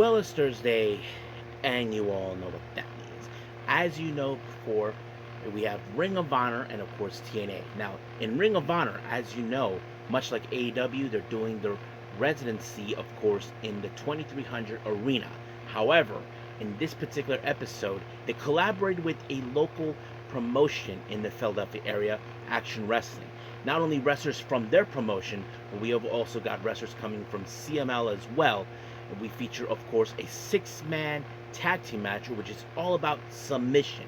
Well, it's Thursday, and you all know what that means. As you know before, we have Ring of Honor and, of course, TNA. Now, in Ring of Honor, as you know, much like AEW, they're doing their residency, of course, in the 2300 arena. However, in this particular episode, they collaborated with a local promotion in the Philadelphia area, Action Wrestling. Not only wrestlers from their promotion, but we have also got wrestlers coming from CML as well. And we feature, of course, a six-man tag team match, which is all about submission,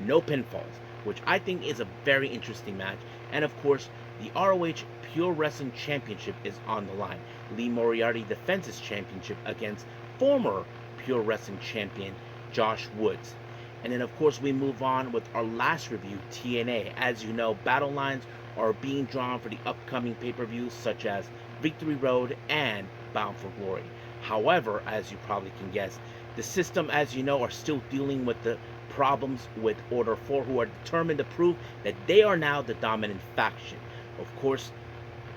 no pinfalls, which I think is a very interesting match. And of course, the ROH Pure Wrestling Championship is on the line. Lee Moriarty defends his championship against former Pure Wrestling champion Josh Woods. And then, of course, we move on with our last review, TNA. As you know, battle lines are being drawn for the upcoming pay-per-views such as Victory Road and Bound for Glory. However, as you probably can guess, the system, as you know, are still dealing with the problems with Order 4, who are determined to prove that they are now the dominant faction. Of course,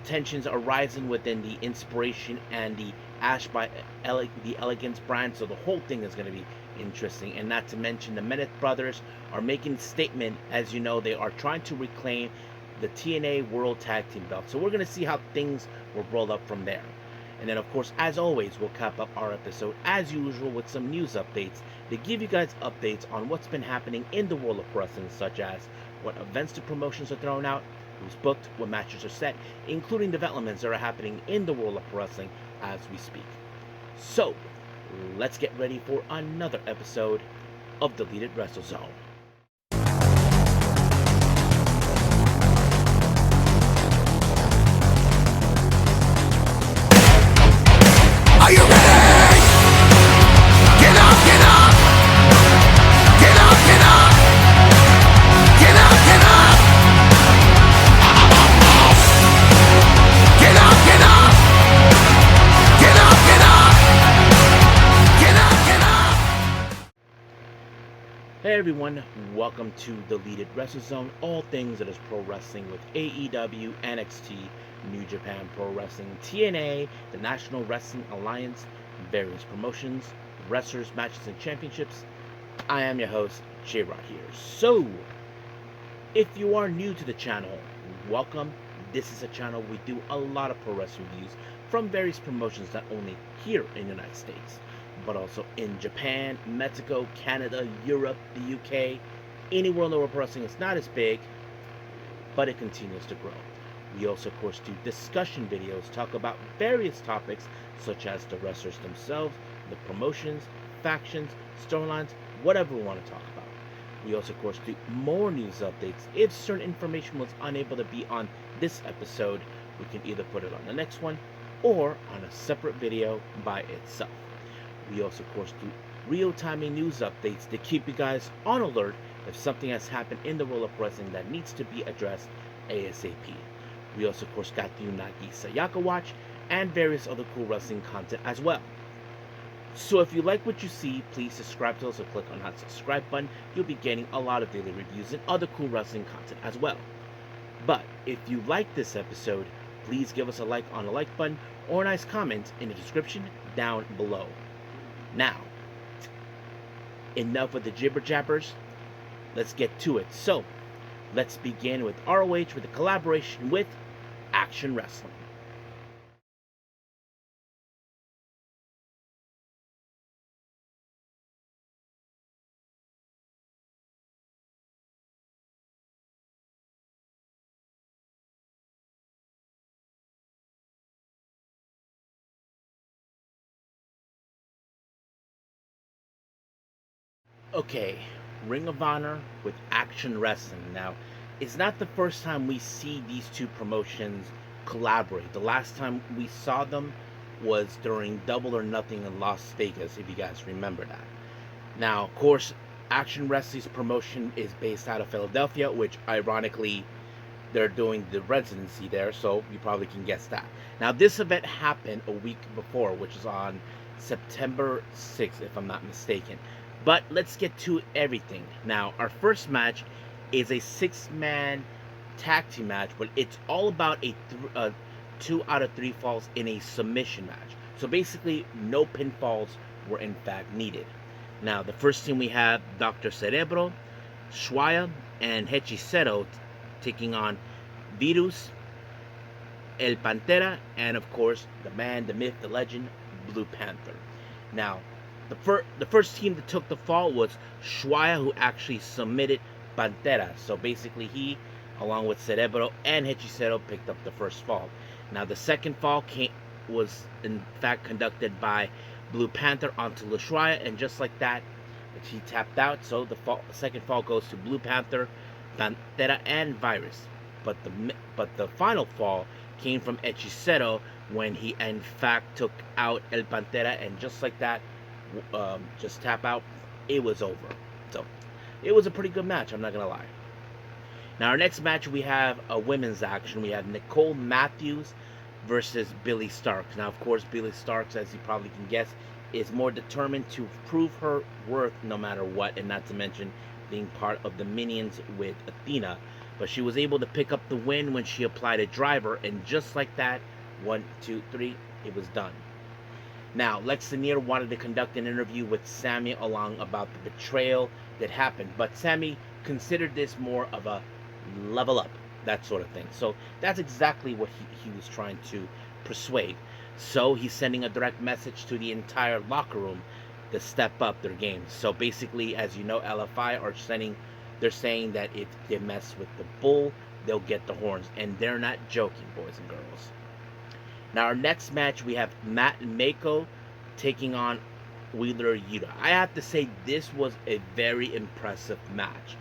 tensions are rising within the IInspiration and the the Elegance Brand, so the whole thing is going to be interesting. And not to mention, the Nemeth Brothers are making a statement. As you know, they are trying to reclaim the TNA World Tag Team belt. So we're going to see how things will roll up from there. And then, of course, as always, we'll cap up our episode, as usual, with some news updates to give you guys updates on what's been happening in the world of wrestling, such as what events the promotions are throwing out, who's booked, what matches are set, including developments that are happening in the world of wrestling as we speak. So, let's get ready for another episode of Deleted Wrestle Zone. Are you ready? Get up, get up! Get up, get up! Get up, get up! Get up, get up! Get up, get up! Get up, get up! Hey everyone, welcome to Deleted Wrestle Zone, all things that is pro wrestling with AEW, NXT, New Japan Pro Wrestling, TNA, the National Wrestling Alliance, various promotions, wrestlers, matches, and championships. I am your host, J-Rod here. So, if you are new to the channel, welcome. This is a channel we do a lot of pro wrestling reviews from various promotions, not only here in the United States, but also in Japan, Mexico, Canada, Europe, the UK, anywhere in the world pro wrestling. It's not as big, but it continues to grow. We also, of course, do discussion videos, talk about various topics such as the wrestlers themselves, the promotions, factions, storylines, whatever we want to talk about. We also, of course, do more news updates. If certain information was unable to be on this episode, we can either put it on the next one or on a separate video by itself. We also, of course, do real-time news updates to keep you guys on alert if something has happened in the world of wrestling that needs to be addressed ASAP. We also, of course, got the Unagi Sayaka Watch and various other cool wrestling content as well. So if you like what you see, please subscribe to us or click on that subscribe button. You'll be getting a lot of daily reviews and other cool wrestling content as well. But if you like this episode, please give us a like on the like button or a nice comment in the description down below. Now, enough with the jibber jabbers. Let's get to it. So, let's begin with ROH with a collaboration with Action Wrestling. Okay, Ring of Honor with Action Wrestling. Now, it's not the first time we see these two promotions collaborate. The last time we saw them was during Double or Nothing in Las Vegas, if you guys remember that. Now, of course, Action Wrestling's promotion is based out of Philadelphia, which ironically, they're doing the residency there, so you probably can guess that. Now, this event happened a week before, which is on September 6th, if I'm not mistaken. But let's get to everything. Now, our first match is a six-man tag team match, but it's all about a 2 out of 3 falls in a submission match. So basically, no pinfalls were in fact needed. Now, the first team we have Dr. Cerebro, Shuaya, and Hechicero taking on Virus, El Pantera, and of course, the man, the myth, the legend, Blue Panther. Now, the first team that took the fall was Shuaya, who actually submitted Pantera. So basically, he, along with Cerebro and Hechicero, picked up the first fall. Now, the second fall was in fact conducted by Blue Panther onto Shuaya, and just like that, he tapped out. So the second fall goes to Blue Panther, Pantera, and Virus. But the final fall came from Hechicero when he in fact took out El Pantera, and just like that, just tap out, it was over. So it was a pretty good match, I'm not gonna lie. Now our next match, we have a women's action. We have Nicole Matthews versus Billy Starks. Now of course Billy Starks, as you probably can guess, is more determined to prove her worth no matter what, and not to mention being part of the Minions with Athena. But she was able to pick up the win when she applied a driver, and just like that, 1, 2, 3, it was done. Now, Lex Lanier wanted to conduct an interview with Sammy along about the betrayal that happened, but Sammy considered this more of a level up, that sort of thing. So that's exactly what he was trying to persuade. So he's sending a direct message to the entire locker room to step up their game. So basically, as you know, LFI are they're saying that if they mess with the bull, they'll get the horns. And they're not joking, boys and girls. Now, our next match, we have Matt and Mako taking on Wheeler Yuta. I have to say, this was a very impressive match,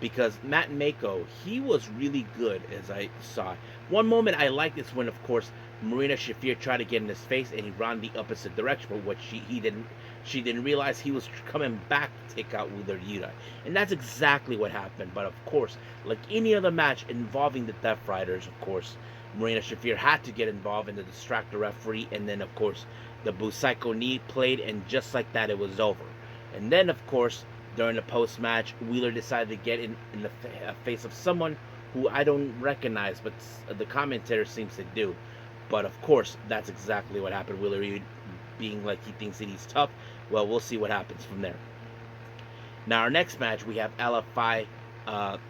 because Matt and Mako, he was really good, as I saw. One moment I liked is when, of course, Marina Shafir tried to get in his face and he ran the opposite direction, but what she didn't realize he was coming back to take out Wheeler Yuta. And that's exactly what happened. But of course, like any other match involving the Death Riders, of course, Marina Shafir had to get involved and to distract the referee, and then of course the Busaiku knee played, and just like that, it was over. And then of course, during the post-match, Wheeler decided to get in the face of someone who I don't recognize, but the commentator seems to do. But of course, that's exactly what happened. Wheeler being like he thinks that he's tough. Well, we'll see what happens from there. Now, our next match, we have LFI,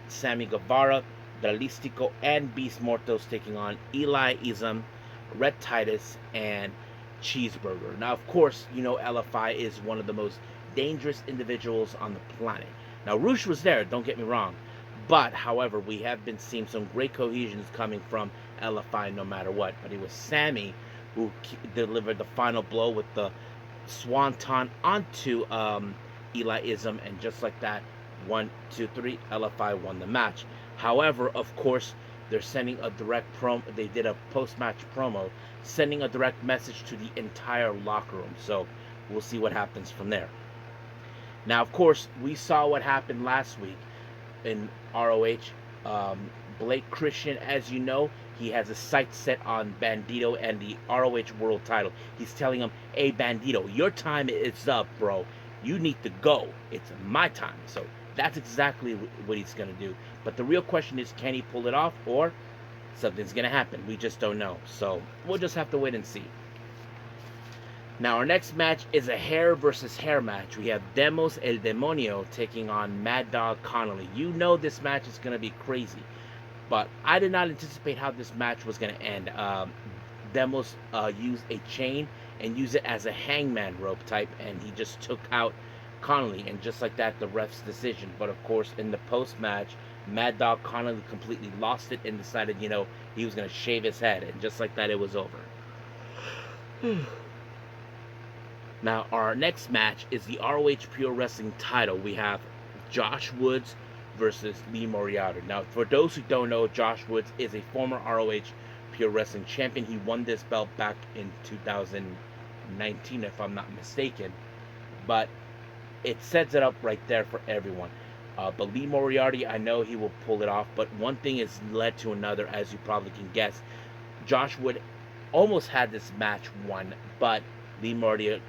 Sammy Guevara, Dralistico, and Beast Mortos taking on Eli Isam, Red Titus, and Cheeseburger. Now, of course, you know LFI is one of the most dangerous individuals on the planet. Now, Roosh was there, don't get me wrong. But, however, we have been seeing some great cohesions coming from LFI no matter what. But it was Sammy who delivered the final blow with the swanton onto Eli Ism, and just like that, 1, 2, 3, LFI won the match. However, of course, they're sending a direct they did a post-match promo, sending a direct message to the entire locker room. So we'll see what happens from there. Now, of course, we saw what happened last week in ROH. Blake Christian, as you know, he has a sight set on Bandito and the ROH World Title. He's telling him, "Hey, Bandito, your time is up, bro. You need to go. It's my time." So that's exactly what he's going to do. But the real question is, can he pull it off, or something's going to happen? We just don't know. So we'll just have to wait and see. Now, our next match is a hair versus hair match. We have Demos El Demonio taking on Mad Dog Connolly. You know this match is going to be crazy. But I did not anticipate how this match was going to end. Demos used a chain and used it as a hangman rope type, and he just took out Connolly, and just like that, the ref's decision. But of course, in the post-match, Mad Dog Connolly completely lost it and decided, he was going to shave his head, and just like that, it was over. Now, our next match is the ROH Pure Wrestling title. We have Josh Woods versus Lee Moriarty. Now, for those who don't know, Josh Woods is a former ROH Pure Wrestling champion. He won this belt back in 2019, if I'm not mistaken. But it sets it up right there for everyone. But Lee Moriarty, I know he will pull it off. But one thing has led to another, as you probably can guess. Josh Wood almost had this match won, but Lee Moriarty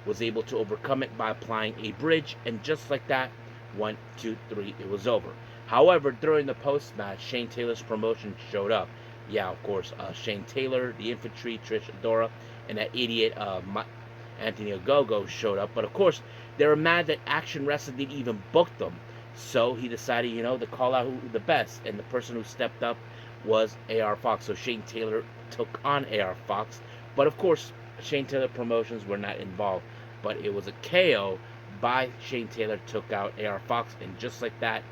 was able to overcome it by applying a bridge, and just like that, 1, 2, 3, it was over. However, during the post-match, Shane Taylor's promotion showed up. Yeah, of course, Shane Taylor, the Infantry, Trish Adora, and that idiot Anthony Ogogo showed up. But of course, they were mad that Action Wrestling didn't even book them. So he decided, to call out who the best. And the person who stepped up was AR Fox. So Shane Taylor took on AR Fox. But of course, Shane Taylor Promotions were not involved. But it was a KO by Shane Taylor, took out AR Fox. And just like that,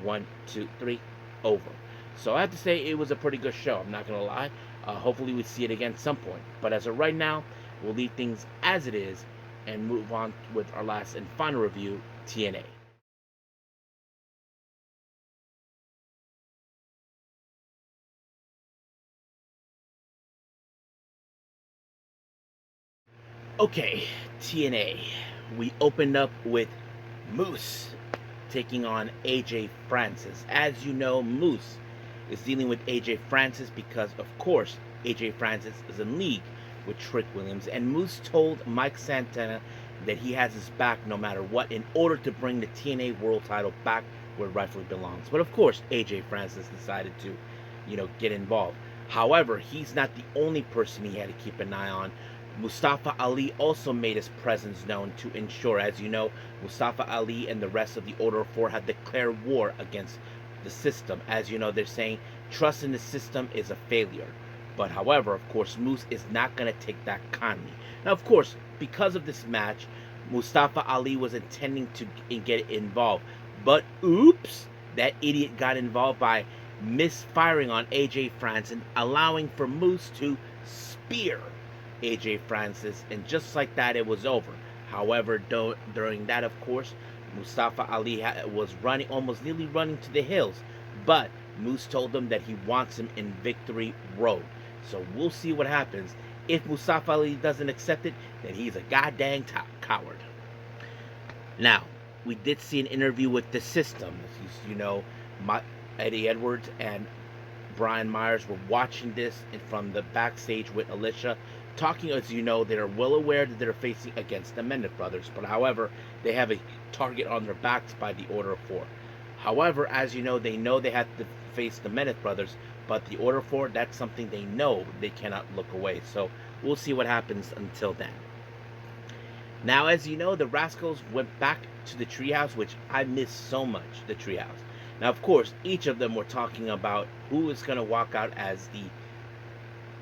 1, 2, 3, over. So I have to say it was a pretty good show. I'm not going to lie. Hopefully we see it again at some point. But as of right now, we'll leave things as it is and move on with our last and final review, TNA. Okay, TNA. We opened up with Moose taking on AJ Francis. As you know, Moose is dealing with AJ Francis because, of course, AJ Francis is in league with Trick Williams, and Moose told Mike Santana that he has his back no matter what in order to bring the TNA World Title back where it rightfully belongs. But of course, AJ Francis decided to, get involved. However, he's not the only person he had to keep an eye on. Mustafa Ali also made his presence known to ensure, as you know, Mustafa Ali and the rest of the Order of 4 have declared war against the system. As you know, they're saying trust in the system is a failure. But however, of course, Moose is not going to take that kindly. Now, of course, because of this match, Mustafa Ali was intending to get involved. But oops, that idiot got involved by misfiring on AJ Francis, allowing for Moose to spear AJ Francis, and just like that, it was over. However, during that, of course, Mustafa Ali was running, almost nearly running to the hills, but Moose told him that he wants him in Victory Road. So we'll see what happens. If Mustafa Ali doesn't accept it, then he's a goddamn coward. Now, we did see an interview with the system. Eddie Edwards and Brian Myers were watching this from the backstage with Alicia, talking. As you know, they are well aware that they're facing against the Nemeth Brothers, but however, they have a target on their backs by the Order of 4. However, as you know they have to face the Nemeth Brothers, but the Order of 4, that's something they know they cannot look away. So we'll see what happens until then. Now, as you know, the Rascals went back to the treehouse, which I miss so much, the treehouse. Now, of course, each of them were talking about who is going to walk out as the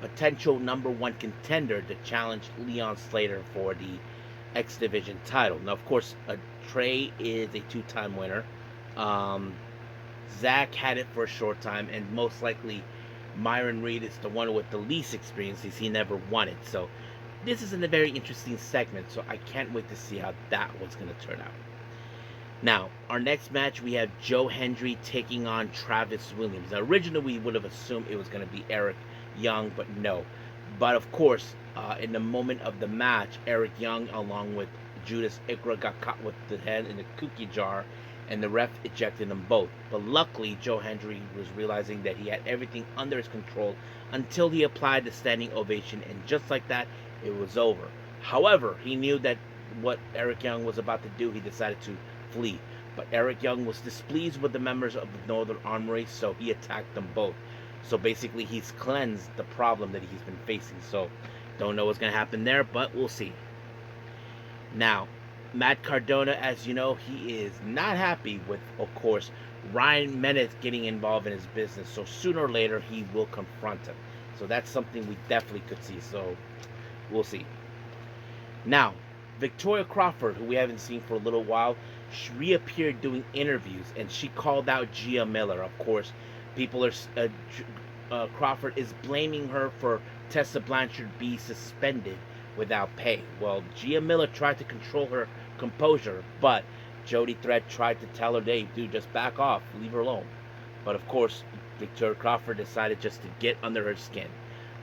potential number 1 contender to challenge Leon Slater for the X Division title. Now, of course, Trey is a 2-time winner. Zach had it for a short time, and most likely Myron Reed is the one with the least experience, since he never won it. So this is a very interesting segment, so I can't wait to see how that was going to turn out. Now, our next match, we have Joe Hendry taking on Travis Williams. Now, originally we would have assumed it was going to be Eric Young, but no. But of course, in the moment of the match, Eric Young, along with Judas Ikra, got caught with the head in the cookie jar, and the ref ejected them both. But luckily, Joe Hendry was realizing that he had everything under his control until he applied the standing ovation, and just like that, it was over. However, he knew that what Eric Young was about to do, he decided to flee. But Eric Young was displeased with the members of the Northern Armory, so he attacked them both. So basically, he's cleansed the problem that he's been facing. So don't know what's going to happen there, but we'll see. Now, Matt Cardona, as you know, he is not happy with, of course, Ryan Menez getting involved in his business. So sooner or later, he will confront him. So that's something we definitely could see. So we'll see. Now, Victoria Crawford, who we haven't seen for a little while, she reappeared doing interviews, and she called out Gia Miller. Of course, people are Crawford is blaming her for Tessa Blanchard being suspended without pay. Well, Gia Miller tried to control her composure, but Jody Threat tried to tell her, hey, dude, just back off, leave her alone. But of course, Victoria Crawford decided just to get under her skin.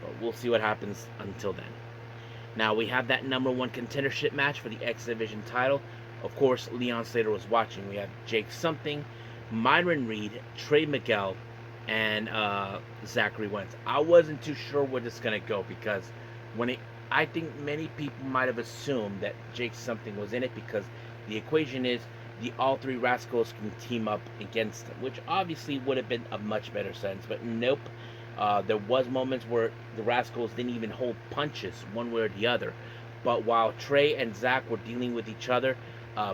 But we'll see what happens until then. Now, we have that number 1 contendership match for the X Division title. Of course, Leon Slater was watching. We have Jake Something, Myron Reed, Trey Miguel, and Zachary Wentz. I wasn't too sure where this is going to go, because I think many people might have assumed that Jake Something was in it, because the equation is all 3 Rascals can team up against him, which obviously would have been a much better sense, but nope. There was moments where the Rascals didn't even hold punches one way or the other. But while Trey and Zach were dealing with each other,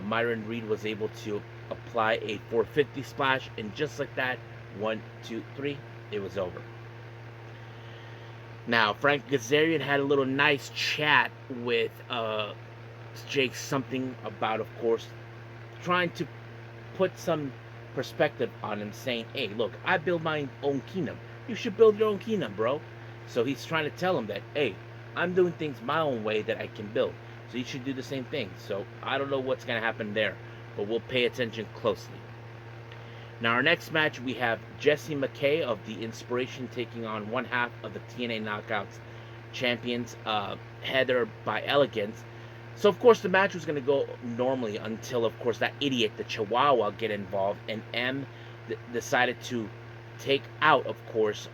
Myron Reed was able to apply a 450 splash, and just like that, 1, 2, 3, it was over. Now, Frank Kazarian had a little nice chat with Jake, something about, of course, trying to put some perspective on him, saying, hey, look, I build my own kingdom. You should build your own kingdom, bro. So he's trying to tell him that, hey, I'm doing things my own way that I can build. So you should do the same thing. So I don't know what's going to happen there, but we'll pay attention closely. Now, our next match, we have Jessie McKay of the Inspiration taking on one half of the TNA Knockouts champions, Heather by Elegance. So, of course, the match was going to go normally until, of course, that idiot, the Chihuahua, get involved, and M decided to take out, of course,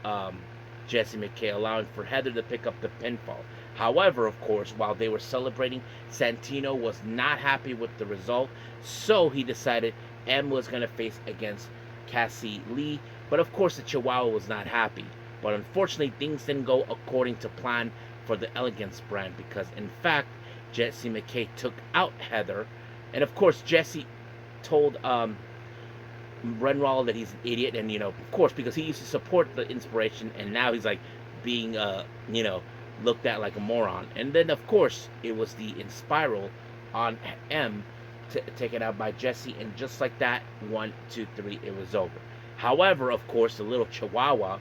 Jessie McKay, allowing for Heather to pick up the pinfall. However, of course, while they were celebrating, Santino was not happy with the result, so he decided M was going to face against Cassie Lee, but of course the Chihuahua was not happy. But unfortunately, things didn't go according to plan for the Elegance Brand, because in fact, Jessie McKay took out Heather, and of course Jessie told Renwall that he's an idiot, and of course, because he used to support the Inspiration, and now he's like being looked at like a moron. And then of course it was the Inspiral on M taken out by Jessie, and just like that, 1, 2, 3, it was over. However, of course, the little Chihuahua,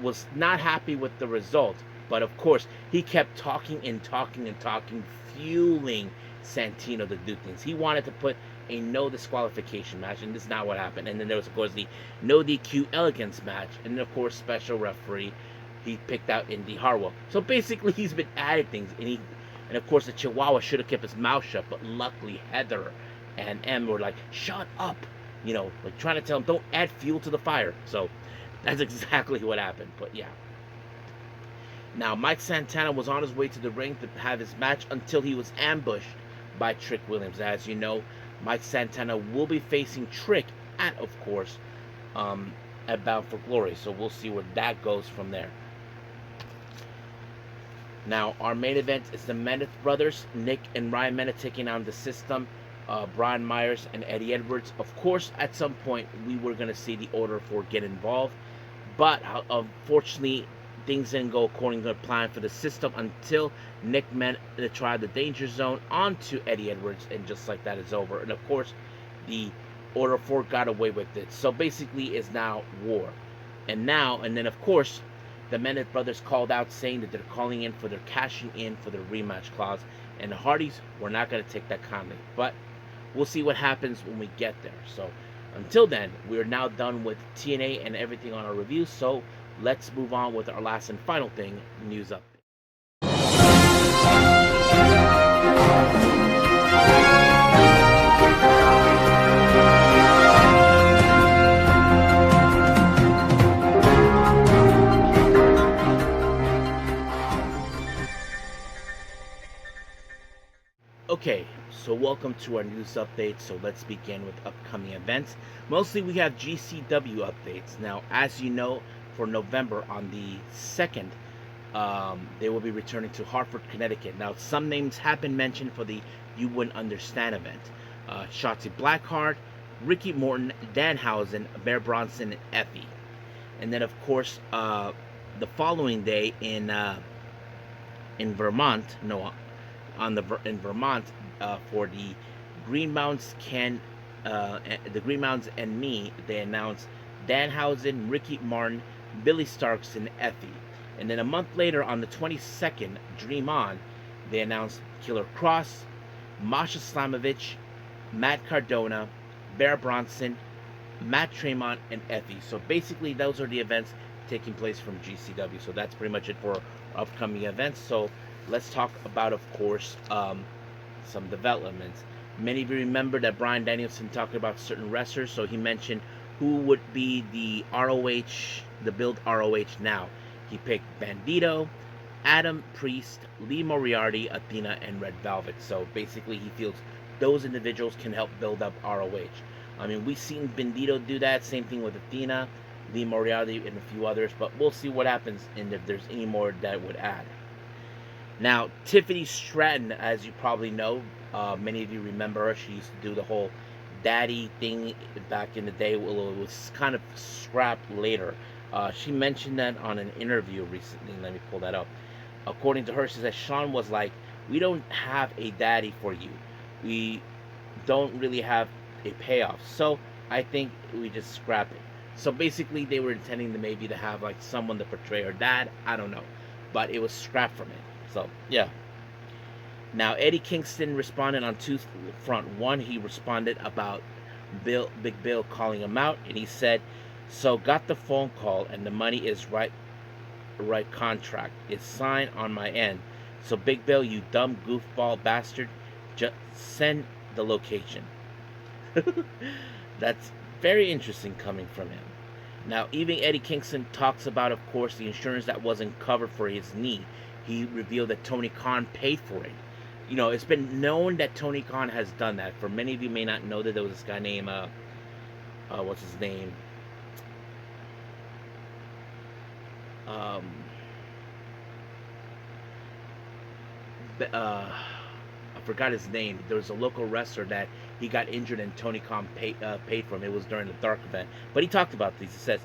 was not happy with the result, but of course, he kept talking and talking and talking, fueling Santino to do things. He wanted to put a no disqualification match, and this is not what happened. And then there was, of course, the no DQ Elegance match, and then, of course, special referee, he picked out Indy Harwell. So basically, he's been adding things, and of course, the Chihuahua should have kept his mouth shut, but luckily, Heather and M were like, shut up, like trying to tell him, don't add fuel to the fire. So that's exactly what happened, but yeah. Now, Mike Santana was on his way to the ring to have his match until he was ambushed by Trick Williams. As you know, Mike Santana will be facing Trick at, of course, at Bound for Glory. So we'll see where that goes from there. Now, our main event is the Nemeth Brothers, Nick and Ryan Mena taking on the System, Brian Myers and Eddie Edwards. Of course, at some point, we were going to see the Order 4 get involved, but unfortunately, things didn't go according to plan for the System until Nick Mena tried the Danger Zone onto Eddie Edwards, and just like that, is over. And of course, the Order 4 got away with it. So basically, it's now war. And then of course, the Nemeth Brothers called out saying that they're calling in for their cashing in for their rematch clause, and the Hardys were not going to take that kindly. But we'll see what happens when we get there. So until then, we are now done with TNA and everything on our review. So let's move on with our last and final thing, news update. Okay, so welcome to our news update. So let's begin with upcoming events. Mostly we have GCW updates. Now, as you know, for November on the 2nd, they will be returning to Hartford, Connecticut. Now, some names have been mentioned for the You Wouldn't Understand event. Shotzi Blackheart, Ricky Morton, Danhausen, Bear Bronson, and Effie. And then, of course, the following day in Vermont, in Vermont, for the Green Mountains the Green Mountains and Me, they announced Danhausen, Ricky Martin, Billy Starks, and Effie. And then a month later, on the 22nd, Dream On, they announced Killer Cross, Masha Slamovich, Matt Cardona, Bear Bronson, Matt Tremont, and Effie. So basically, those are the events taking place from GCW. So that's pretty much it for upcoming events. So let's talk about, of course, some developments. Many of you remember that Bryan Danielson talked about certain wrestlers, so he mentioned who would be the ROH, the build ROH now. He picked Bandito, Adam Priest, Lee Moriarty, Athena, and Red Velvet. So basically, he feels those individuals can help build up ROH. I mean, we've seen Bandito do that, same thing with Athena, Lee Moriarty, and a few others, but we'll see what happens and if there's any more that would add. Now, Tiffany Stratton, as you probably know, many of you remember her. She used to do the whole daddy thing back in the day. Well, it was kind of scrapped later. She mentioned that on an interview recently. Let me pull that up. According to her, she said Sean was like, "We don't have a daddy for you. We don't really have a payoff. So I think we just scrap it." So basically, they were intending to maybe to have like someone to portray her dad. I don't know, but it was scrapped from it. So yeah. Now Eddie Kingston responded on two front. One, he responded about Big Bill calling him out, and he said, "So got the phone call, and the money is right contract. It's signed on my end. So Big Bill, you dumb goofball bastard, just send the location." That's very interesting coming from him. Now, even Eddie Kingston talks about, of course, the insurance that wasn't covered for his knee. He revealed that Tony Khan paid for it. You know, it's been known that Tony Khan has done that. For many of you may not know that there was this guy named, what's his name? I forgot his name. There was a local wrestler that he got injured and Tony Khan paid for him. It was during the Dark event. But he talked about this. He says,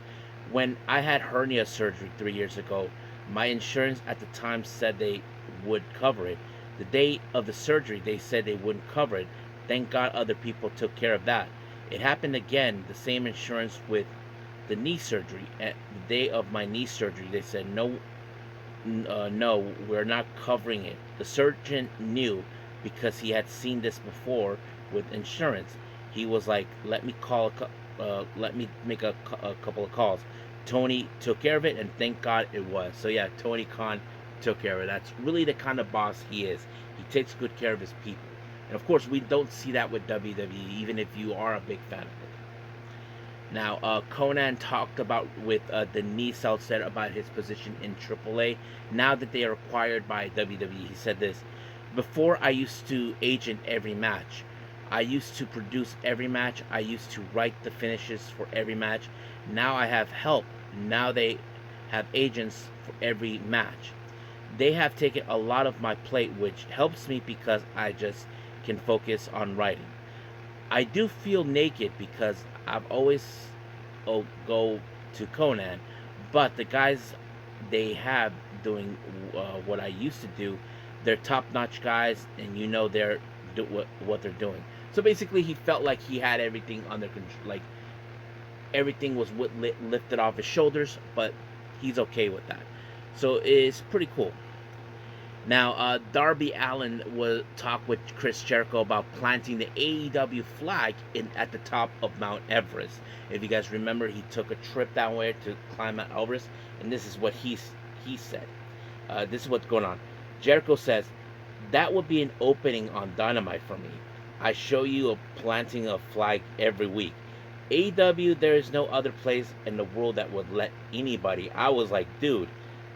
"When I had hernia surgery 3 years ago, my insurance at the time said they would cover it. The day of the surgery, they said they wouldn't cover it. Thank God other people took care of that. It happened again, the same insurance with the knee surgery. At the day of my knee surgery, they said, no, we're not covering it. The surgeon knew because he had seen this before with insurance. He was like, let me make a couple of calls. Tony took care of it, and thank God it was." So yeah, Tony Khan took care of it. That's really the kind of boss he is. He takes good care of his people. And of course, we don't see that with WWE, even if you are a big fan of it. Now, Konnan talked about with Denise Salcedo about his position in AAA. Now that they are acquired by WWE, he said this: "Before, I used to agent every match. I used to produce every match. I used to write the finishes for every match. Now I have help. Now they have agents for every match. They have taken a lot of my plate, which helps me because I just can focus on writing. I do feel naked because I've always go to Konnan, but the guys they have doing what I used to do, they're top-notch guys, and you know they're what they're doing." So basically, he felt like he had everything under control, like everything was lifted off his shoulders, but he's okay with that. So it's pretty cool. Now, Darby Allin will talk with Chris Jericho about planting the AEW flag at the top of Mount Everest. If you guys remember, he took a trip down there to climb Mount Everest, and this is what he said. This is what's going on. Jericho says, "That would be an opening on Dynamite for me. I show you a planting a flag every week. AEW, there is no other place in the world that would let anybody." I was like, dude,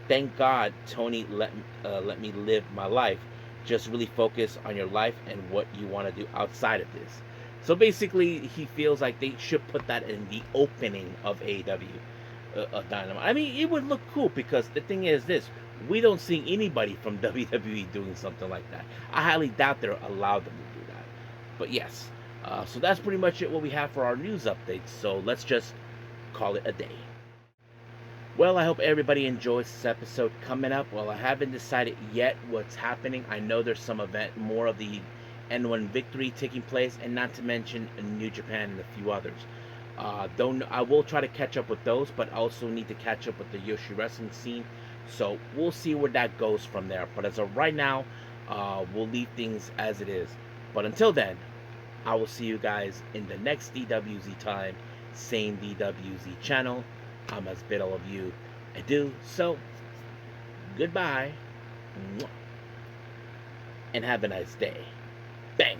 thank God Tony let me live my life. Just really focus on your life and what you want to do outside of this. So basically, he feels like they should put that in the opening of AEW Dynamite. I mean, it would look cool because the thing is this: we don't see anybody from WWE doing something like that. I highly doubt they're allowed them to do that. But yes, so that's pretty much it what we have for our news updates. So let's just call it a day. Well, I hope everybody enjoys this episode. Coming up, well, I haven't decided yet what's happening. I know there's some event, more of the N1 Victory taking place, and not to mention New Japan and a few others. I will try to catch up with those, but also need to catch up with the Yoshi wrestling scene. So we'll see where that goes from there. But as of right now, we'll leave things as it is. But until then, I will see you guys in the next DWZ time, same DWZ channel. I'm as bid all of you adieu. So, goodbye. And have a nice day. Bang.